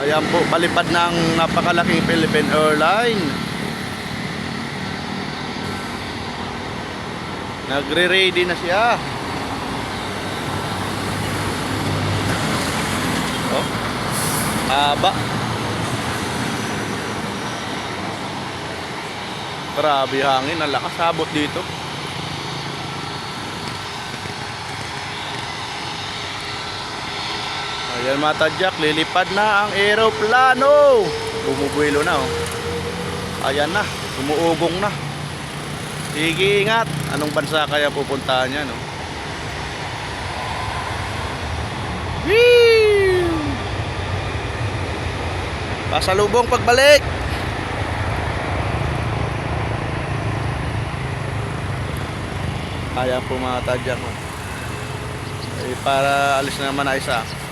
Ayan po, palipad ng napakalaking Philippine Airline. Nagre-ready na siya. Oh, haba. Grabe hangin, ang lakas habot dito. Ayan mga tadyak, lilipad na ang eroplano. Bumubuelo na oh. Ayan na, umuugong na. Sige, ingat. Anong bansa kaya pupuntahan niya, no? Whee! Pasalubong pagbalik. Ayan po mga tadyak oh. Para alis na naman na isa.